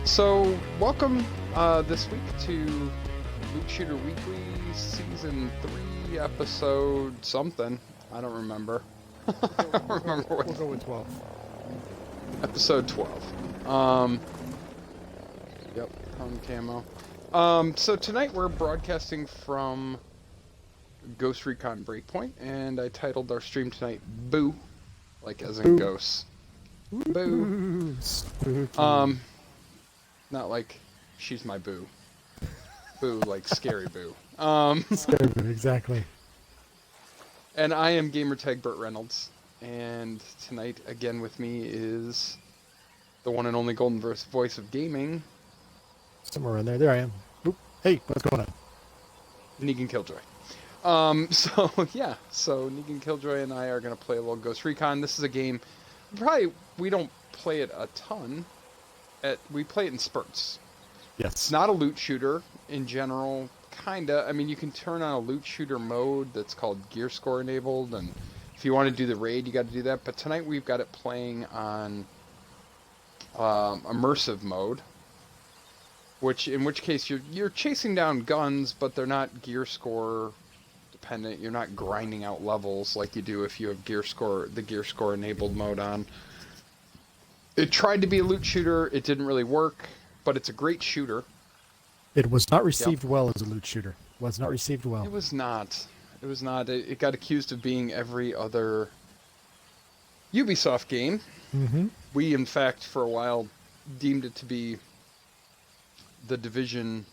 So, welcome this week to Loot Shooter Weekly, Season 3, Episode something. I don't remember. I don't remember what. We'll go with 12. Episode 12. Yep, home camo. So tonight we're broadcasting from Ghost Recon Breakpoint, and I titled our stream tonight Boo, like as in ghosts. Boo. Spooky. Not like she's my boo. Boo, like scary boo. Scary, exactly. And I am gamertag Burt Reynolds, and tonight again with me is the one and only golden voice of gaming, Somewhere in there. There I am. Oop. Hey, what's going on? Negan Killjoy. So Negan Killjoy and I are gonna play a little Ghost Recon. This is a game we don't play it a ton. We play it in spurts. Yes. It's not a loot shooter in general, kinda. I mean, you can turn on a loot shooter mode that's called gear score enabled, and if you want to do the raid, you got to do that. But tonight we've got it playing on immersive mode, in which case you're chasing down guns, but they're not gear score dependent. You're not grinding out levels like you do if you have the gear score enabled mode on. It tried to be a loot shooter. It didn't really work, but it's a great shooter. It was not received well as a loot shooter. Was not received well. It was not. It was not. It got accused of being every other Ubisoft game. Mm-hmm. We, in fact, for a while, deemed it to be the Division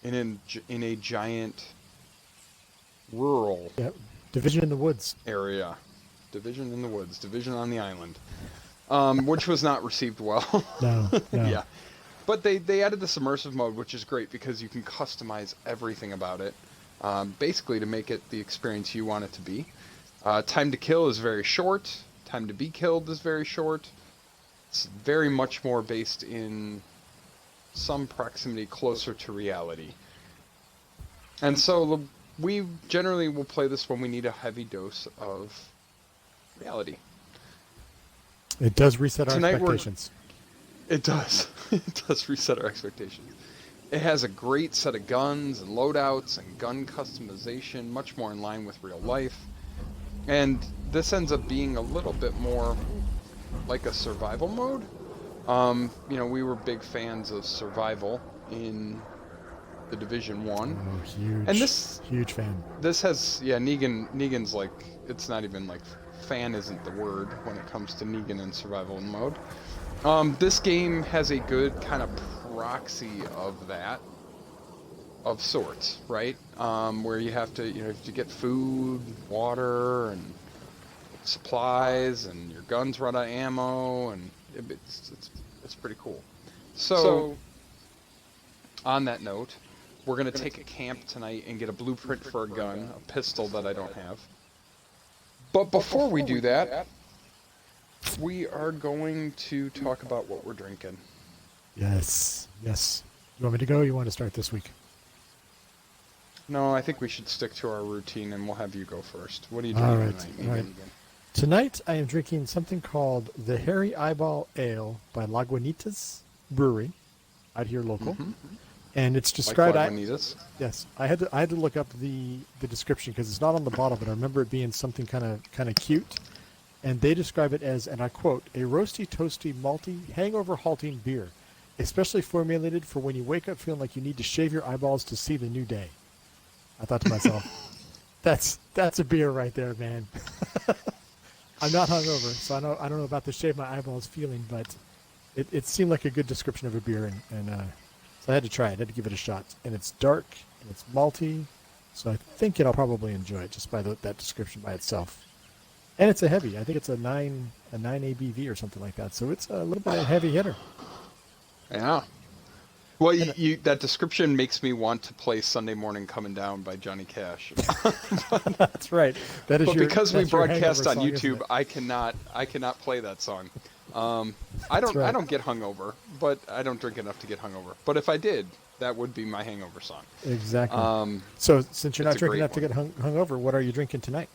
in a giant rural Division in the woods area. Division in the woods. Division on the island. Which was not received well. No. Yeah. But they added this immersive mode, which is great because you can customize everything about it, basically to make it the experience you want it to be. Time to kill is very short. Time to be killed is very short. It's very much more based in some proximity closer to reality. And so we generally will play this when we need a heavy dose of reality. It does reset our expectations. It does. It does reset our expectations. It has a great set of guns and loadouts and gun customization, much more in line with real life. And this ends up being a little bit more like a survival mode. We were big fans of survival in the Division 1. Oh, huge. And huge fan. This has, Negan's like, it's not even like, fan isn't the word when it comes to Negan in survival mode. This game has a good kind of proxy of that, of sorts, right? Where you have to, get food, water, and supplies, and your guns run out of ammo, and it's pretty cool. So, on that note, we're going to take a camp tonight and get a blueprint for a gun, a pistol that I don't have. But before we do that, we are going to talk about what we're drinking. Yes. You want me to go or you want to start this week? No, I think we should stick to our routine, and we'll have you go first. What are you drinking tonight? All right. Tonight I am drinking something called the Hairy Eyeball Ale by Lagunitas Brewery, out here local. Mm-hmm. And it's described. Yes, I had to look up the description because it's not on the bottle, but I remember it being something kind of cute. And they describe it as, and I quote, a roasty, toasty, malty, hangover-halting beer, especially formulated for when you wake up feeling like you need to shave your eyeballs to see the new day. I thought to myself, that's a beer right there, man. I'm not hungover, so I don't know about the shave my eyeballs feeling, but it seemed like a good description of a beer, and so I had to try it. I had to give it a shot. And it's dark, and it's malty, so I think I'll probably enjoy it just by that description by itself. And it's a heavy. I think it's a 9 ABV or something like that. So it's a little bit of a heavy hitter. Yeah. Well, that description makes me want to play Sunday Morning Coming Down by Johnny Cash. That's right. Because we broadcast on YouTube, I cannot play that song. I don't get hungover, but I don't drink enough to get hungover. But if I did, that would be my hangover song. Exactly. So since you're not drinking enough to get hungover, what are you drinking tonight?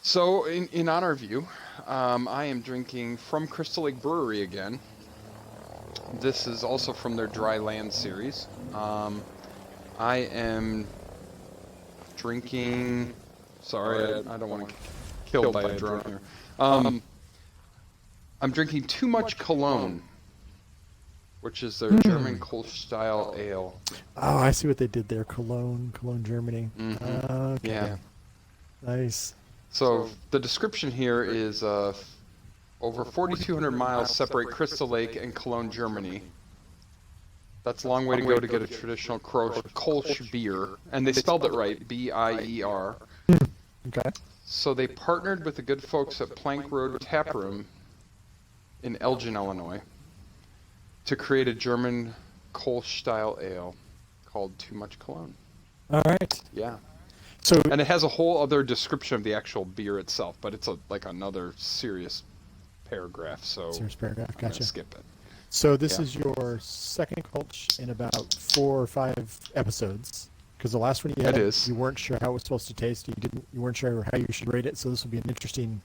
So in honor of you, I am drinking from Crystal Lake Brewery again. This is also from their Dry Land series. I am drinking... Sorry, I don't want to get killed by a drone here. I'm drinking Too Much Cologne, which is their German Kolsch-style ale. Oh, I see what they did there. Cologne, Germany. Okay. Yeah. Nice. So the description here is over 4,200 miles separate Crystal Lake and Cologne, Germany. That's a long way to go to get a traditional Kolsch beer. And they spelled it right, B-I-E-R. Okay. So they partnered with the good folks at Plank Road Taproom in Elgin, Illinois, to create a German Kolsch-style ale called Too Much Cologne. All right. Yeah. So, and it has a whole other description of the actual beer itself, but it's like another serious paragraph. So serious paragraph. I'm Gotcha. gonna skip it. So this is your second Kolsch in about 4 or 5 episodes. Because the last one you had, you weren't sure how it was supposed to taste. You weren't sure how you should rate it. So this will be an interesting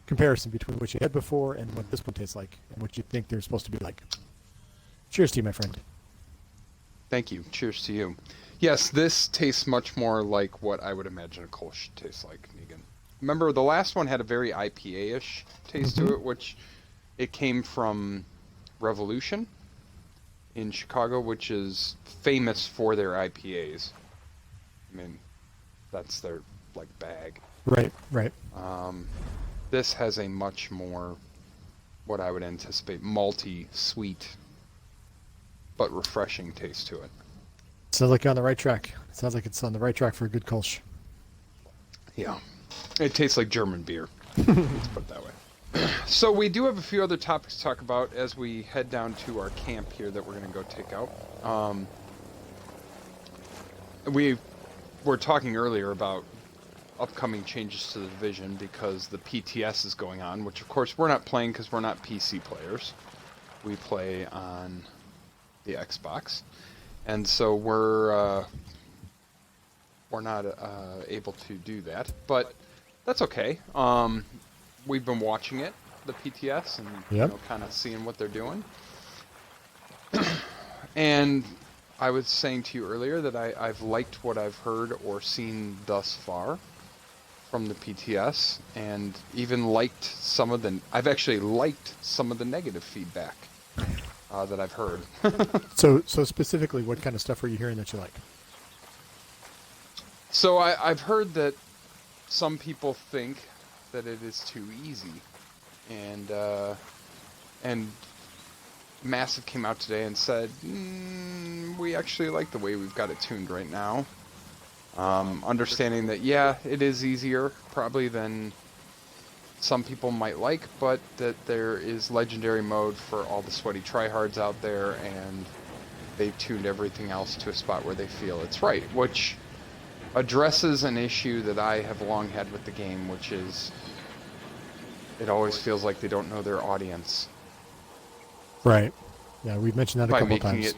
comparison between what you had before and what this one tastes like, and what you think they're supposed to be like. Cheers to you, my friend. Thank you. Cheers to you. Yes, this tastes much more like what I would imagine a Kolsch should taste like, Negan. Remember, the last one had a very IPA-ish taste to it, which it came from Revolution in Chicago, which is famous for their IPAs. I mean, that's their, like, bag. Right. This has a much more, what I would anticipate, malty, sweet, but refreshing taste to it. Sounds like you're on the right track. Sounds like it's on the right track for a good Kolsch. Yeah. It tastes like German beer. Let's put it that way. So we do have a few other topics to talk about as we head down to our camp here that we're going to go take out. We were talking earlier about upcoming changes to the division because the PTS is going on, which of course we're not playing because we're not PC players. We play on the Xbox. And so we're not able to do that, but that's okay. We've been watching it, the PTS, and you know, kind of seeing what they're doing. And I was saying to you earlier that I've liked what I've heard or seen thus far from the PTS, and even liked some of the... I've actually liked some of the negative feedback that I've heard. So specifically, what kind of stuff are you hearing that you like? So I've heard that some people think that it is too easy, and Massive came out today and said, we actually like the way we've got it tuned right now. Understanding that, yeah, it is easier probably than some people might like, but that there is legendary mode for all the sweaty tryhards out there, and they've tuned everything else to a spot where they feel it's right, which addresses an issue that I have long had with the game, which is it always feels like they don't know their audience. Right. Yeah, we've mentioned that a couple times.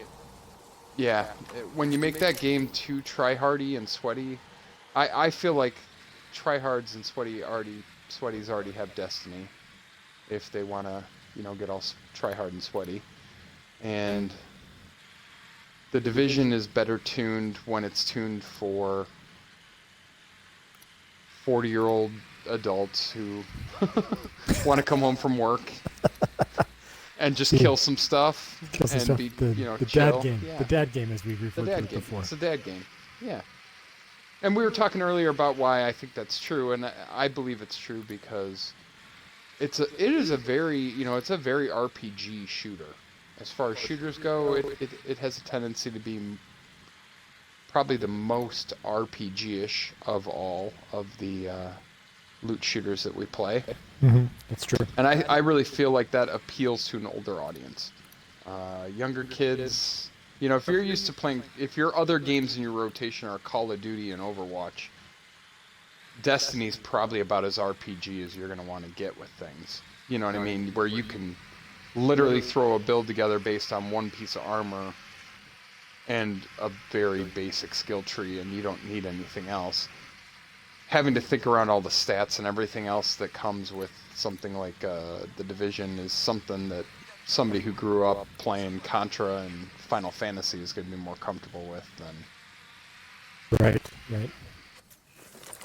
When you make that game too tryhardy and sweaty, I feel like tryhards and sweaties already have destiny if they want to, get all tryhard and sweaty. And the division is better tuned when it's tuned for 40-year-old adults who want to come home from work and just kill some stuff and be, the chill. Dad game. Yeah. The dad game, as we've referred to it before. It's a dad game. Yeah. And we were talking earlier about why I think that's true, and I believe it's true because it is a very RPG shooter. As far as shooters go, it has a tendency to be probably the most RPG-ish of all of the loot shooters that we play. Mm-hmm. That's true. And I really feel like that appeals to an older audience. Younger kids, if you're used to playing, if your other games in your rotation are Call of Duty and Overwatch, Destiny's probably about as RPG as you're going to want to get with things. You know what I mean? Where you can literally throw a build together based on one piece of armor and a very basic skill tree, and you don't need anything else. Having to think around all the stats and everything else that comes with something like the Division is something that somebody who grew up playing Contra and Final Fantasy is going to be more comfortable with than. Right.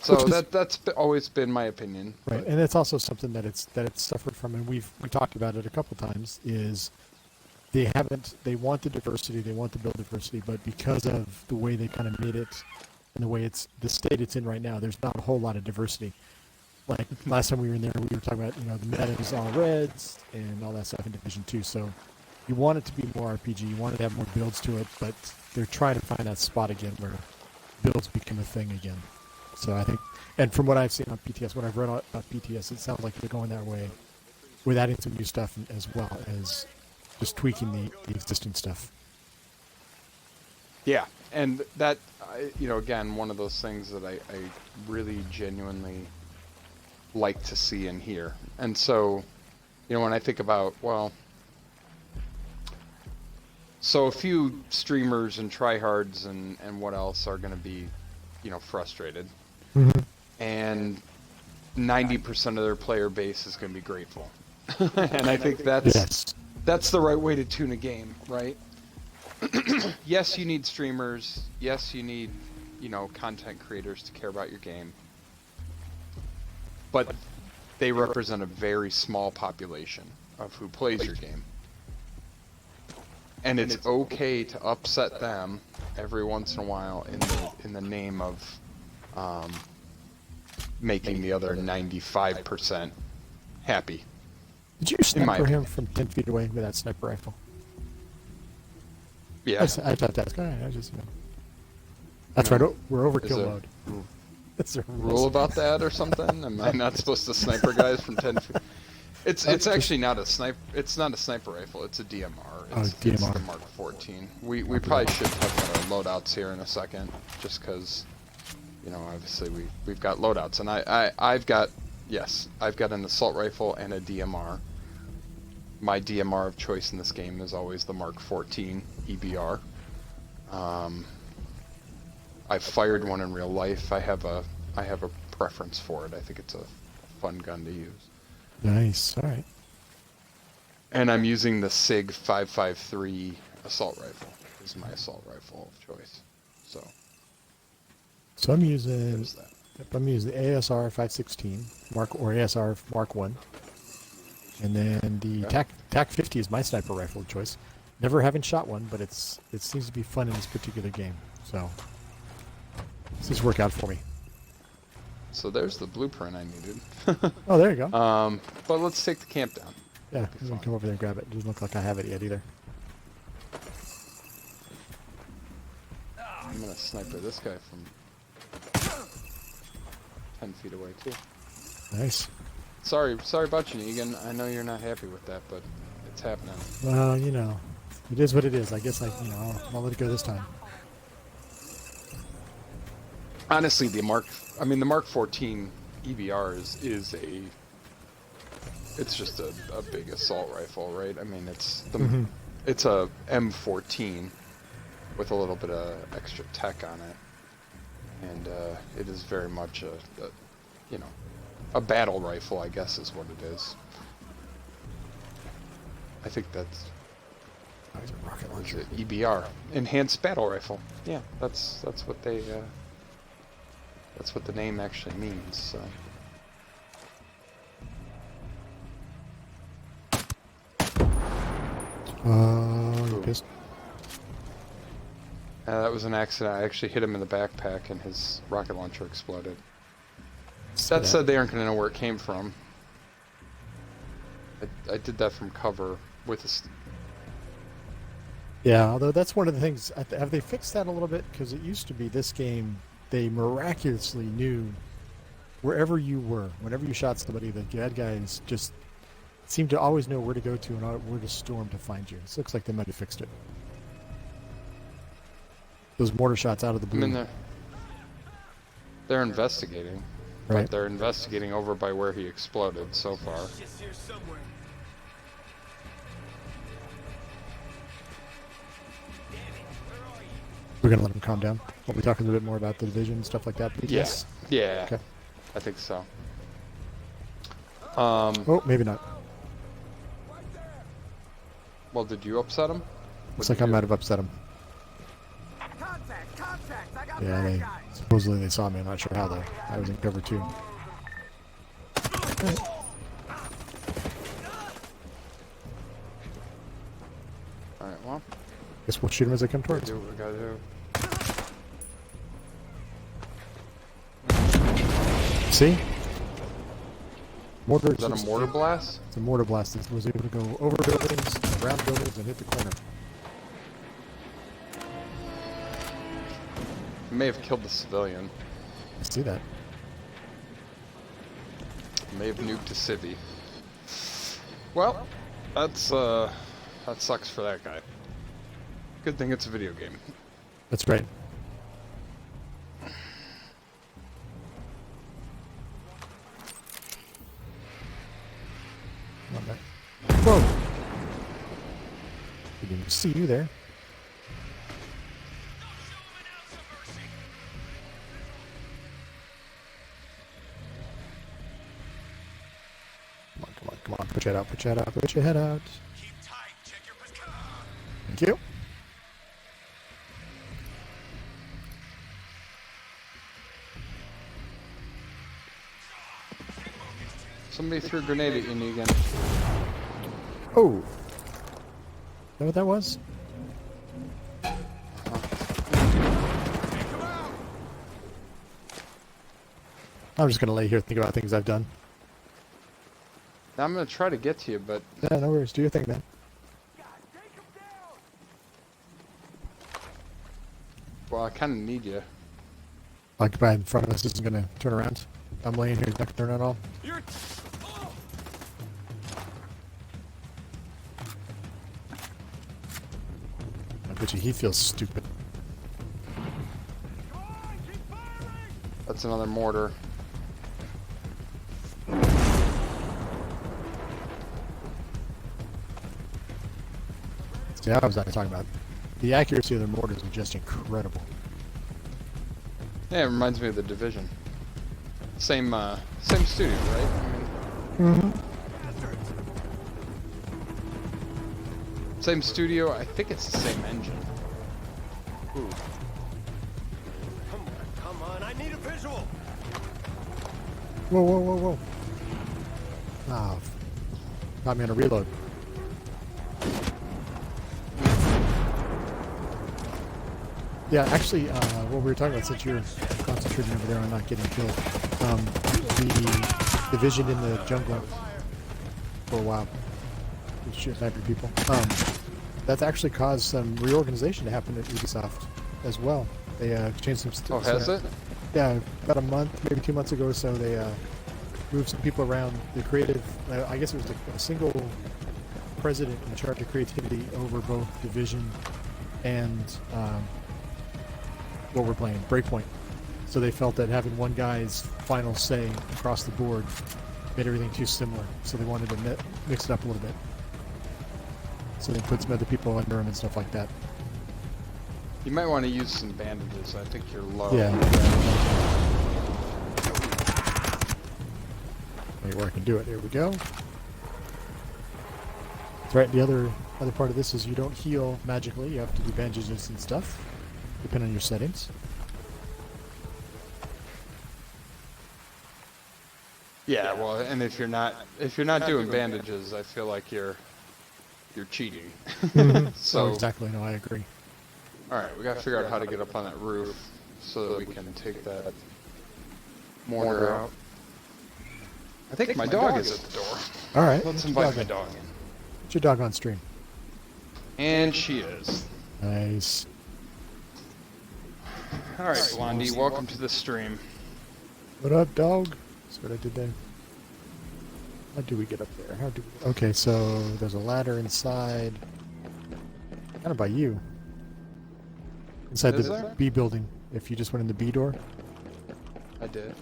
So that's always been my opinion. Right, but... and it's also something that it's suffered from, and we talked about it a couple times. Is they want the diversity, they want to build diversity, but because of the way they kind of made it and the way the state it's in right now, there's not a whole lot of diversity. Like last time we were in there, we were talking about the meta is all reds and all that stuff in Division 2. So you want it to be more RPG, you want it to have more builds to it, but they're trying to find that spot again where builds become a thing again. So I think, and from what I've seen on PTS, what I've read about PTS, it sounds like they're going that way with adding some new stuff as well as just tweaking the existing stuff. Yeah, and that, again, one of those things that I really genuinely like to see and hear. And so, when I think about, so a few streamers and tryhards and what else are going to be, frustrated. Mm-hmm. And 90% of their player base is going to be grateful. And I think that's the right way to tune a game, right? Yes, you need streamers. Yes, you need, content creators to care about your game. But they represent a very small population of who plays your game. And it's okay to upset them every once in a while in the name of making the other 95% happy. Did you sniper him from 10 feet away with that sniper rifle? Yeah. I thought that's good. That's right. We're overkill mode. Is there a rule about that or something? Am I not supposed to sniper guys from 10 feet? It's actually not a sniper. It's not a sniper rifle. It's a DMR. It's the Mark 14. We probably should talk about our loadouts here in a second, just because, obviously we've got loadouts, and I've got an assault rifle and a DMR. My DMR of choice in this game is always the Mark 14 EBR. I've fired one in real life. I have a preference for it. I think it's a fun gun to use. Nice. All right. And I'm using the SIG 553 assault rifle. This is my assault rifle of choice. So I'm using the ASR 516 ASR Mark 1. And then the TAC 50 is my sniper rifle of choice. Never having shot one, but it seems to be fun in this particular game. So this has worked out for me. So there's the blueprint I needed. Oh, there you go. But let's take the camp down. Yeah, I'm going to come over there and grab it. It doesn't look like I have it yet either. I'm going to sniper this guy from 10 feet away, too. Nice. Sorry about you, Negan. I know you're not happy with that, but it's happening. Well, it is what it is. I guess I'll let it go this time. Honestly, the Mark 14 EBR is it's just a big assault rifle, right? I mean, it's a M14 with a little bit of extra tech on it, and it is very much a battle rifle, I guess, is what it is. I think that's a rocket launcher. EBR, enhanced battle rifle. Yeah, that's what they. That's what the name actually means. So. You pissed? That was an accident. I actually hit him in the backpack, and his rocket launcher exploded. That said, they aren't going to know where it came from. I did that from cover with a... Yeah, although that's one of the things... Have they fixed that a little bit? Because it used to be this game, they miraculously knew wherever you were, whenever you shot somebody, the bad guys just seemed to always know where to go to and where to storm to find you. This looks like they might have fixed it. Those mortar shots out of the blue. I mean, they're investigating. Right. But they're investigating over by where he exploded so far. We're going to let him calm down. We'll be talking a bit more about the division and stuff like that. Yes. Yeah. Okay. I think so. Oh, maybe not. Well, did you upset him? Looks like I might have upset him. Yeah, supposedly they saw me. I'm not sure how though. I was in cover too. Right. Alright, well. Guess we'll shoot him as they come towards. Do what we gotta do. See? Mortar. Is that a mortar blast? It's a mortar blast. It was able to go over buildings, around buildings, and hit the corner. May have killed the civilian. I see that. May have nuked a civvy. Well, that sucks for that guy. Good thing it's a video game. That's right. Whoa! We didn't see you there. Come on, put your head out, put your head out, put your head out. Keep tight, check your position. Thank you. Somebody threw a grenade at you, Negan. Oh! Is that what that was? I'm just gonna lay here and think about things I've done. Now I'm gonna try to get to you, but Yeah, no worries. Do your thing then. well, I kind of need you. Like guy in front of us isn't gonna turn around. I'm laying here, he's not gonna turn at all. I bet you he feels stupid. That's another mortar. See, I was not talking about. The accuracy of their mortars is just incredible. Yeah, it reminds me of the Division. Same studio, right? Same studio. I think it's the same engine. Ooh. Come on, I need a visual. Whoa, whoa, whoa, whoa. Ah, got me on a reload. Yeah, actually, what we were talking about, since you're concentrating over there on not getting killed, the division in the jungle for a while, with shooting sniper people, that's actually caused some reorganization to happen at Ubisoft as well. They changed some stuff. Oh, has it? Yeah, about a month, maybe 2 months ago or so, they moved some people around. The creative, I guess it was a single president in charge of creativity over both Division and what we're playing, Breakpoint. So they felt that having one guy's final say across the board made everything too similar. So they wanted to mix it up a little bit. So they put some other people under him and stuff like that. You might want to use some bandages. I think you're low. Yeah. Wait, where I can do it. Here we go. That's right. The other part of this is you don't heal magically. You have to do bandages and stuff, depending on your settings. Yeah, well, and if you're not doing bandages, I feel like you're cheating. So exactly. No, I agree. All right, we got to figure out how to get up on that roof so that we can take that mortar out. I think my dog is at the door. All right. Let's invite my dog in. Get your dog on stream. And she is. Nice. All right, Blondie, welcome to the stream. What up, dog? That's what I did there. How do we get up there? How do we... Okay, so there's a ladder inside. Kind of by you. Inside Is the there? B building. If you just went in the B door. I did.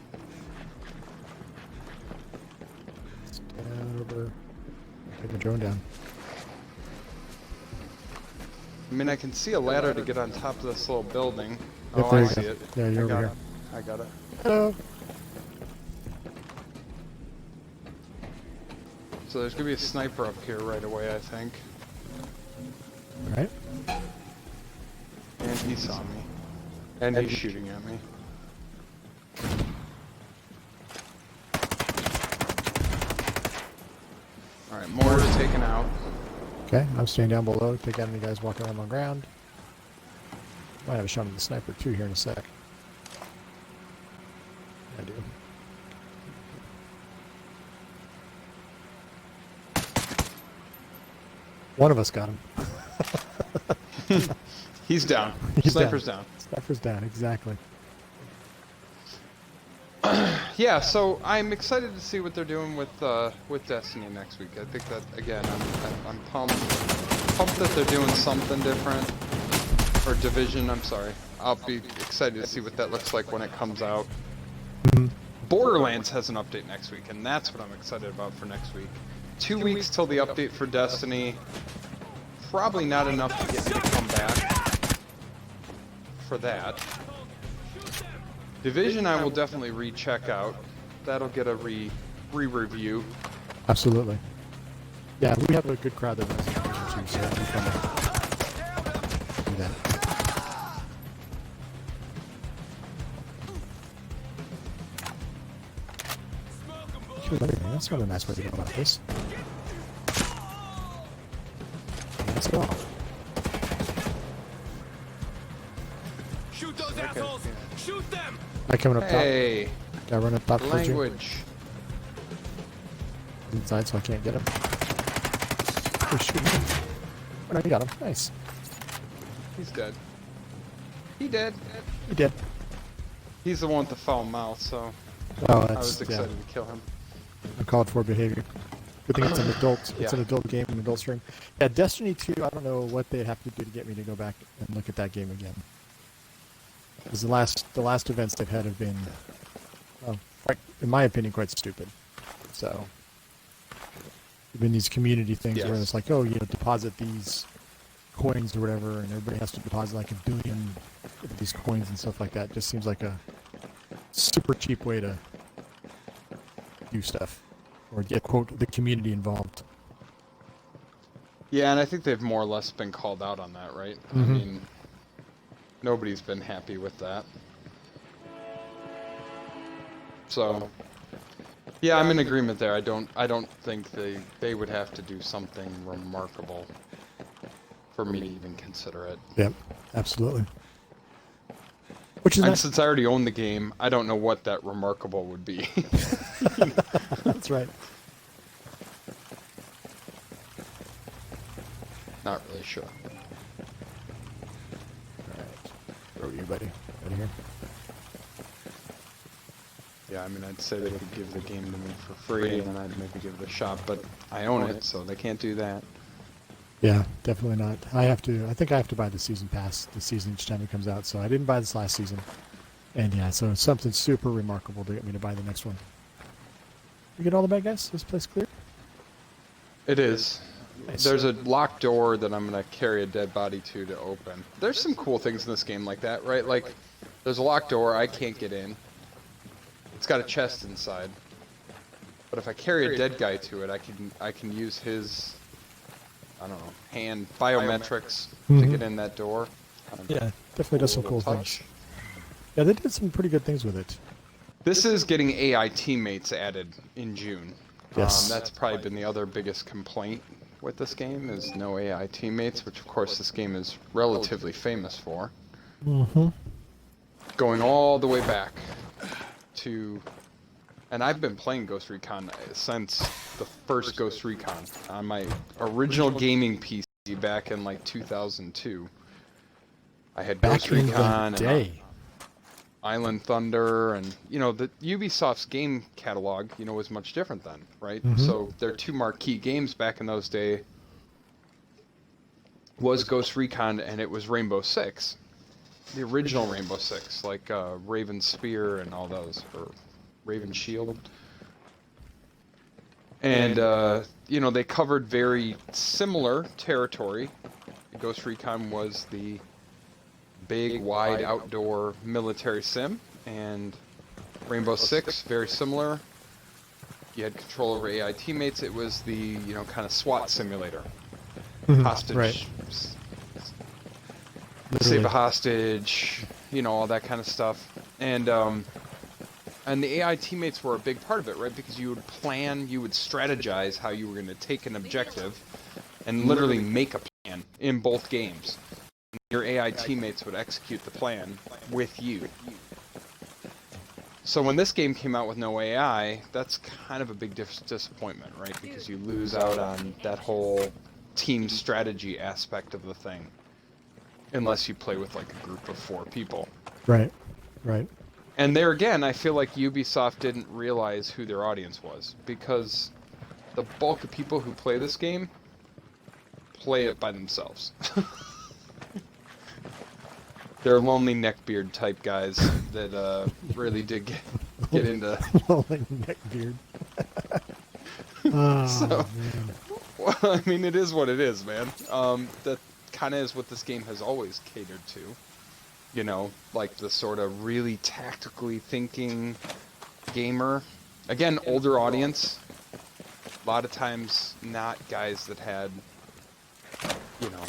Down over. Take the drone down. I mean, I can see a ladder to get on top of this little building. Yep, Oh, there I you see go. it. Yeah, you're over here. I got it. Hello. So there's gonna be a sniper up here right away, I think. He saw me. And he's shooting at me. Alright, mortar's taken out. Okay, I'm staying down below. Take out any guys walking around on the ground. Might have a shot at the sniper too here in a sec. I do. One of us got him. He's down. He's Sniper's down. Sniper's down, exactly. Yeah, so I'm excited to see what they're doing with Destiny next week. I think that again, I'm pumped that they're doing something different. Or Division, I'm sorry. I'll be excited to see what that looks like when it comes out. Borderlands has an update next week, and that's what I'm excited about for next week. 2 weeks till the update for Destiny. Probably not enough to get me to come back for that. Division I will definitely recheck out. That'll get a re-review. Absolutely. Yeah, we have a good crowd that runs Division too, so it'll be fun to do that. That's not a nice way to go about this. Let's go. Shoot those assholes! Shoot them! Guy coming up top. Hey, Guy running up top towards you. language. Inside, so I can't get him. Oh, shoot him. Oh, no, you got him. Nice. He's dead. He dead. He did. He's the one with the foul mouth, so Oh, I that's was excited to kill him. uncalled for behavior. Good thing it's an adult. It's Yeah. an adult game, an adult stream. Yeah, Destiny 2. I don't know what they'd have to do to get me to go back and look at that game again. Because the last events they've had have been, well, quite, in my opinion, quite stupid. So, there've been these community things where Yes. it's like, oh, deposit these coins or whatever, and everybody has to deposit like 1 billion of these coins and stuff like that. Just seems like a super cheap way to do stuff, or get quote the community involved. Yeah, and I think they've more or less been called out on that, right? I mean, nobody's been happy with that. So, yeah, I'm in agreement there. I don't think they would have to do something remarkable for me to even consider it. Yep, absolutely. Which is And nice. since I already own the game, I don't know what that remarkable would be. That's right. Not really sure. All right, where are you, buddy? Right here. Yeah, I mean, I'd say they could give the game to me for free, and then I'd maybe give it a shot, but I own it, so they can't do that. Yeah, definitely not. I think I have to buy the season pass, the season each time it comes out. So I didn't buy this last season, and yeah, so it's something super remarkable to get me to buy the next one. You get all the bad guys? This place clear? It is. Nice. There's a locked door that I'm going to carry a dead body to open. There's some cool things in this game like that, right? Like, there's a locked door, I can't get in. It's got a chest inside. But if I carry a dead guy to it, I can use his, I don't know, hand biometrics to get in that door. Yeah, definitely does some cool things. Yeah, they did some pretty good things with it. This is getting AI teammates added in June. Yes. That's probably been the other biggest complaint with this game is no AI teammates, which of course this game is relatively famous for. Mm-hmm. Going all the way back to, and I've been playing Ghost Recon since the first Ghost Recon on my original gaming PC back in like 2002. I had Back Ghost in Recon the day. Island Thunder, and the Ubisoft's game catalog, was much different then, right? So their two marquee games back in those days was Ghost Recon and it was Rainbow Six, the original Rainbow Six, like Raven Spear and all those, or Raven Shield. And they covered very similar territory. Ghost Recon was the big, wide, outdoor military sim, and Rainbow Six, very similar. You had control over AI teammates. It was the, kind of SWAT simulator. Hostage. Right. save a hostage, you know, all that kind of stuff. And the AI teammates were a big part of it, right? Because you would plan, you would strategize how you were going to take an objective and literally make a plan in both games. Your AI teammates would execute the plan with you. So when this game came out with no AI, that's kind of a big disappointment, right? Because you lose out on that whole team strategy aspect of the thing. Unless you play with like a group of 4 people. Right, right. And there again, I feel like Ubisoft didn't realize who their audience was. Because the bulk of people who play this game play it by themselves. They're lonely neckbeard type guys that really did get into... Lonely neckbeard. Oh, so, man. Well, I mean, it is what it is, man. That kind of is what this game has always catered to. You know, like the sort of really tactically thinking gamer. Again, older audience. A lot of times not guys that had, you know...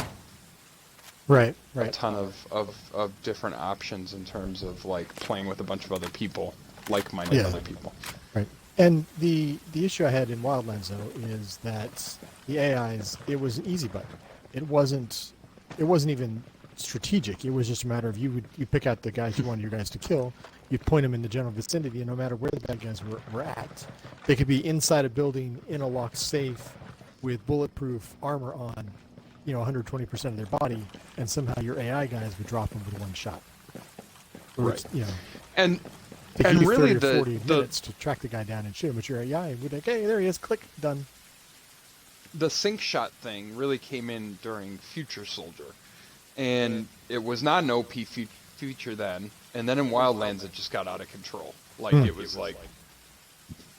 Right. A ton of different options in terms of like playing with a bunch of other people, like-minded other people. Right. And the issue I had in Wildlands though is that the AIs, it was an easy button. It wasn't even strategic. It was just a matter of you pick out the guys you wanted your guys to kill, you'd point them in the general vicinity, and no matter where the bad guys were at, they could be inside a building in a locked safe with bulletproof armor on, you know, 120% of their body, and somehow your AI guys would drop them with one shot. Or right. You know, and really 30 or 40 minutes to track the guy down and shoot him, but your AI would be like, hey, there he is, click, done. The sync shot thing really came in during Future Soldier, and it was not an OP feature then, and then in Wildlands it just got out of control. Like it was like,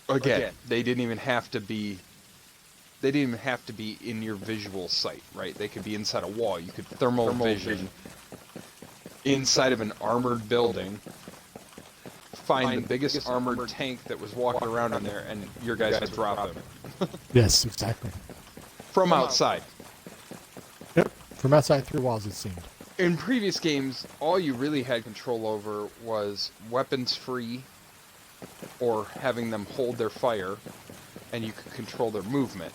again, they didn't even have to be in your visual sight, right? They could be inside a wall. You could thermal vision inside of an armored building, find the biggest armored tank that was walking around in there, and your guys would drop him. Yes, exactly. From outside. Yep, from outside through walls, it seemed. In previous games, all you really had control over was weapons free, or having them hold their fire, and you could control their movement.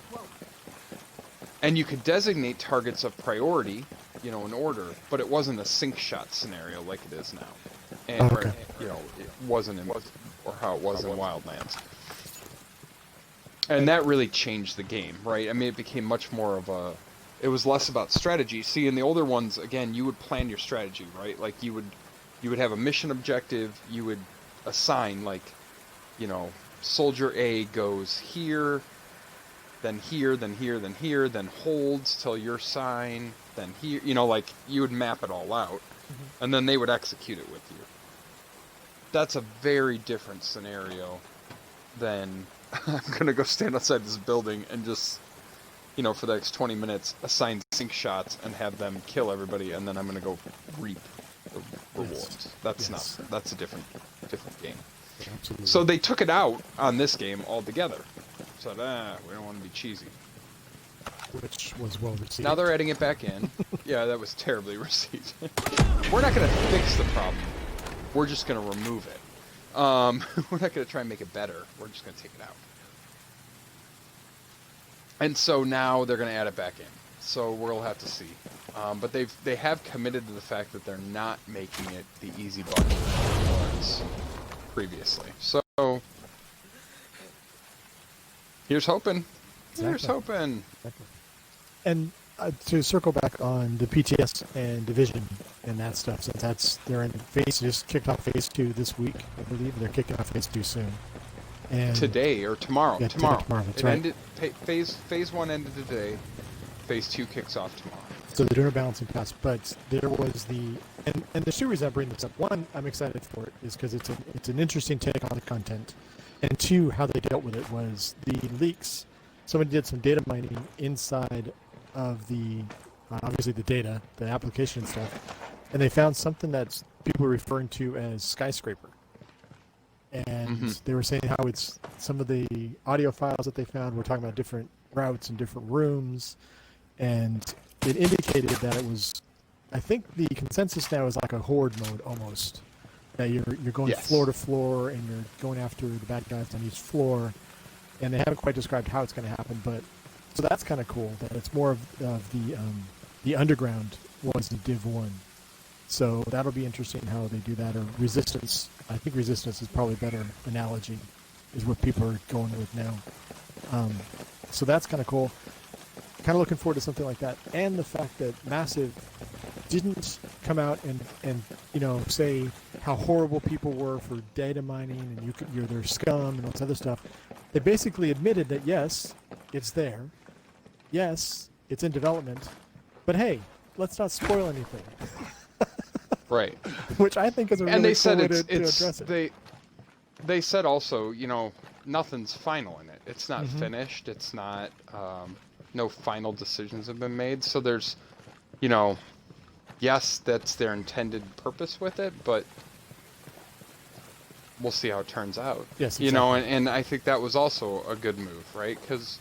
And you could designate targets of priority, you know, in order, but it wasn't a sync shot scenario like it is now. And, okay. you know, it wasn't in, or how it was in Wildlands. And that really changed the game, right? I mean, it became much more of a... It was less about strategy. See, in the older ones, again, you would plan your strategy, right? Like, you would have a mission objective, you would assign, like, you know, Soldier A goes here, then here, then here, then here, then holds till your sign, then here, you know, like, you would map it all out, and then they would execute it with you. That's a very different scenario than... I'm gonna go stand outside this building and just, you know, for the next 20 minutes, assign sync shots and have them kill everybody, and then I'm gonna go reap the rewards. That's a different game. Absolutely. So they took it out on this game altogether. Said, we don't want to be cheesy. Which was well received. Now they're adding it back in. Yeah, that was terribly received. We're not gonna fix the problem. We're just gonna remove it. We're not going to try and make it better. We're just going to take it out. And so now they're going to add it back in. So we'll have to see. But they have committed to the fact that they're not making it the easy button that it was previously. So here's hoping. Here's hoping. Exactly. And to circle back on the PTS and Division and that stuff, since they're in just kicked off phase 2 this week, I believe. They're kicking off phase 2 soon. And today or tomorrow. Yeah, tomorrow. That's right. Ended, phase 1 ended today. Phase 2 kicks off tomorrow. So they're doing a balancing pass, but there was and there's 2 reasons I bring this up. 1, I'm excited for it, is because it's an interesting take on the content, and 2, how they dealt with it was the leaks. Somebody did some data mining inside of the obviously the data, the application stuff, and they found something that people were referring to as skyscraper. And they were saying how it's some of the audio files that they found were talking about different routes and different rooms, and it indicated that it was I think the consensus now is like a horde mode almost. That you're going Yes. floor to floor and you're going after the bad guys on each floor, and they haven't quite described how it's going to happen. But so that's kind of cool. That it's more of the underground was in Div 1. So that'll be interesting how they do that. Or Resistance. I think Resistance is probably a better analogy, is what people are going with now. So that's kind of cool. Kind of looking forward to something like that. And the fact that Massive didn't come out and say how horrible people were for data mining and you're their scum and all this other stuff. They basically admitted that yes, it's there. Yes, it's in development. But hey, let's not spoil anything. Right. Which I think is a really And they cool said way to address it. They said also, nothing's final in it. It's not finished. It's not, no final decisions have been made. So there's, yes, that's their intended purpose with it, but we'll see how it turns out. Yes, exactly. And I think that was also a good move, right? Because,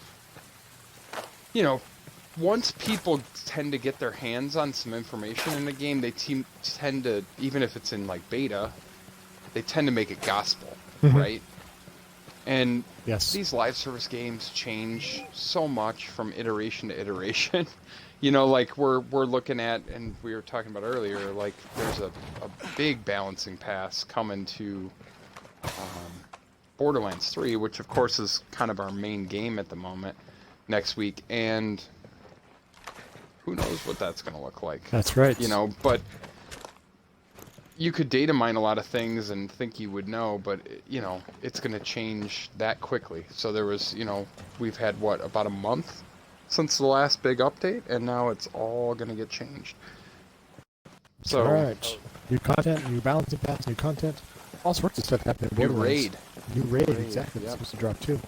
once people tend to get their hands on some information in the game, they tend to, even if it's in like beta, they tend to make it gospel, right? And Yes. these live service games change so much from iteration to iteration. Like we're looking at, and we were talking about earlier, like there's a big balancing pass coming to Borderlands 3, which of course is kind of our main game at the moment, next week, and who knows what that's going to look like. That's right. But you could data mine a lot of things and think you would know, but it's going to change that quickly. So there was, we've had about a month since the last big update, and now it's all going to get changed. So all right. New content, new balancing pass, new content, all sorts of stuff happening in new Borderlands. New raid, Raid, exactly. It's yep. supposed to drop too.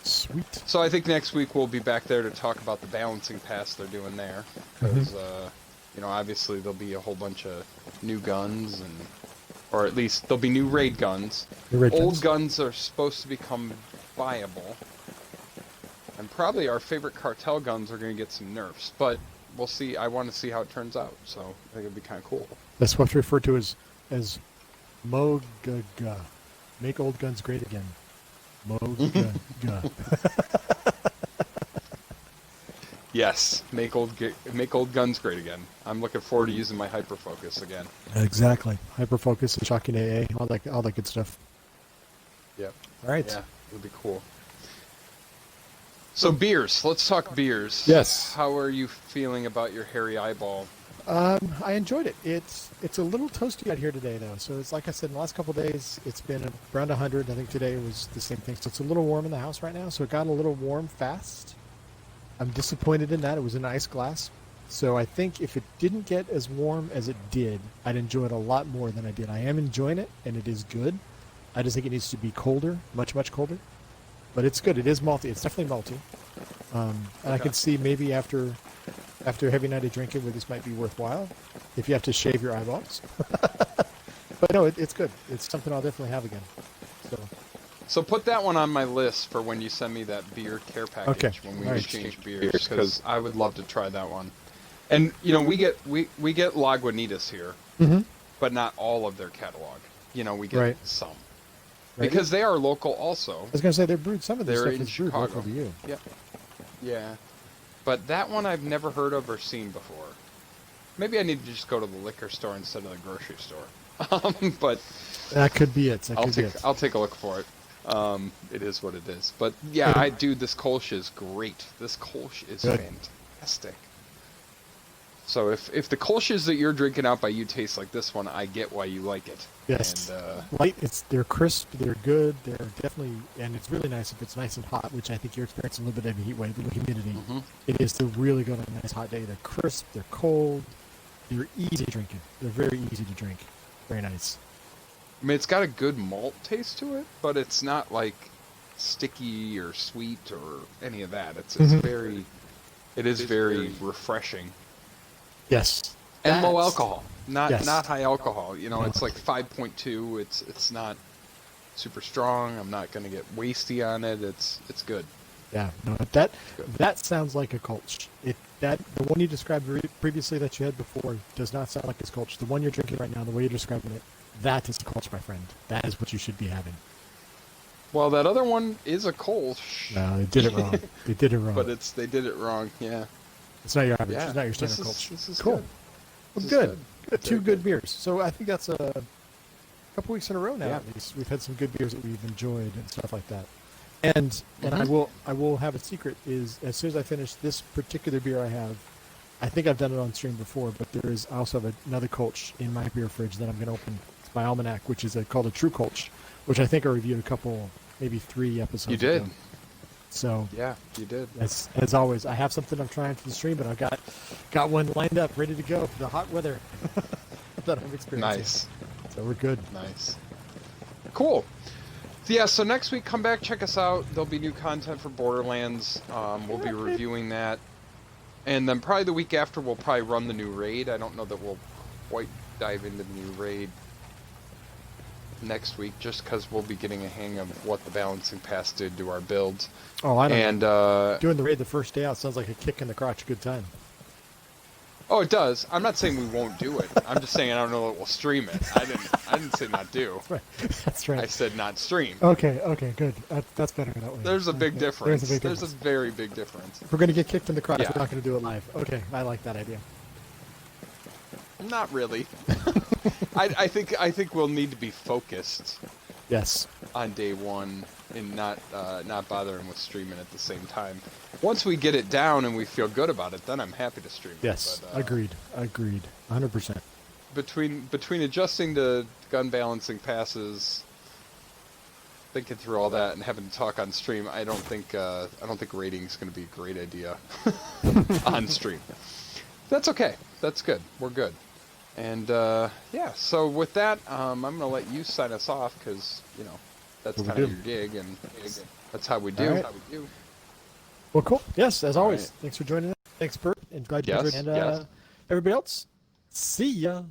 Sweet. So I think next week we'll be back there to talk about the balancing pass they're doing there, because obviously there'll be a whole bunch of new guns, or at least there'll be new raid guns. Old guns are supposed to become viable, and probably our favorite cartel guns are going to get some nerfs, but we'll see. I want to see how it turns out, so I think it'd be kind of cool. That's what's referred to as MOGA. Make old guns great again. MOGA. Yes, make old guns great again. I'm looking forward to using my hyperfocus again. Exactly. Hyperfocus and shocking AA, all that good stuff. Yep. All right. Yeah, it'll be cool. So beers. Let's talk beers. Yes. How are you feeling about your hairy eyeball? I enjoyed it. It's a little toasty out here today, though. So it's like I said, in the last couple of days, it's been around 100. I think today was the same thing. So it's a little warm in the house right now. So it got a little warm fast. I'm disappointed in that. It was an ice glass. So I think if it didn't get as warm as it did, I'd enjoy it a lot more than I did. I am enjoying it, and it is good. I just think it needs to be colder, much, much colder. But it's good. It is malty. It's definitely malty. And I can see maybe after a heavy night of drinking where this might be worthwhile if you have to shave your eyeballs. But no, it's good. It's something I'll definitely have again. So put that one on my list for when you send me that beer care package when we exchange beers, because I would love to try that one. And we get Lagunitas here, but not all of their catalog. We get some. Right. Because they are local also. I was going to say they're brewed. Some of this stuff in is brewed local to you. Yeah. Yeah. But that one I've never heard of or seen before. Maybe I need to just go to the liquor store instead of the grocery store. But that could be it. I'll take a look for it. It is what it is. But yeah, this Kolsch is great. This Kolsch is fantastic. So if the Kolsch's that you're drinking out by you taste like this one, I get why you like it. Yes. And, light. They're crisp. They're good. They're definitely, and it's really nice if it's nice and hot, which I think you're experiencing a little bit of a heat wave, the humidity. It is to really go on a nice hot day. They're crisp. They're cold. They're easy drinking. They're very easy to drink. Very nice. I mean, it's got a good malt taste to it, but it's not like sticky or sweet or any of that. It's very, it is very refreshing. Yes. And low alcohol, not high alcohol. It's like 5.2. It's not super strong. I'm not going to get wasty on it. It's good. Yeah. No, that sounds like a Kolsch. the one you described previously that you had before does not sound like it's Kolsch. The one you're drinking right now, the way you're describing it, that is Kolsch, my friend. That is what you should be having. Well, that other one is a Kolsch. No, they did it wrong. They did it wrong. But they did it wrong. Yeah. It's not your average. Yeah. It's not your standard Kolsch. This is cool. Good. Well, This good. is Good. Two Very good beers. So I think that's a couple weeks in a row now. Yeah. At least we've had some good beers that we've enjoyed and stuff like that. And I will have a secret is as soon as I finish this particular beer I think I've done it on stream before, but I also have another Kolsch in my beer fridge that I'm going to open. It's my Almanac, which is called a True Kolsch, which I think I reviewed maybe 3 episodes ago. You did. So yeah, you did. As always, I have something I'm trying for the stream, but I've got one lined up, ready to go for the hot weather that I'm experiencing. Nice. So we're good. Nice. Cool. Yeah, so next week, come back, check us out. There'll be new content for Borderlands. We'll be reviewing that. And then probably the week after, we'll probably run the new raid. I don't know that we'll quite dive into the new raid next week, just because we'll be getting a hang of what the balancing pass did to our builds. Oh, I know. And doing the raid the first day out sounds like a kick in the crotch good time. Oh, it does. I'm not saying we won't do it. I'm just saying I don't know that we'll stream it. I didn't say not do. That's right. That's right. I said not stream. Okay, good. That's better that way. There's a big difference. There's a big difference. There's a very big difference. If we're going to get kicked in the crotch, Yeah. we're not going to do it live. Okay, I like that idea. Not really. I think we'll need to be focused Yes. on day one and not bothering with streaming at the same time. Once we get it down and we feel good about it, then I'm happy to stream it. Yes. But, Agreed. 100%. Between adjusting to gun balancing passes, thinking through all that, and having to talk on stream, I don't think rating is going to be a great idea on stream. That's okay. That's good. We're good. And yeah, so with that, I'm going to let you sign us off because that's kind of your gig, and that's how we do. Right. Well, cool. Yes, as always. Right. Thanks for joining us. Thanks, Burt, and glad you Yes, enjoyed. And everybody else, see ya.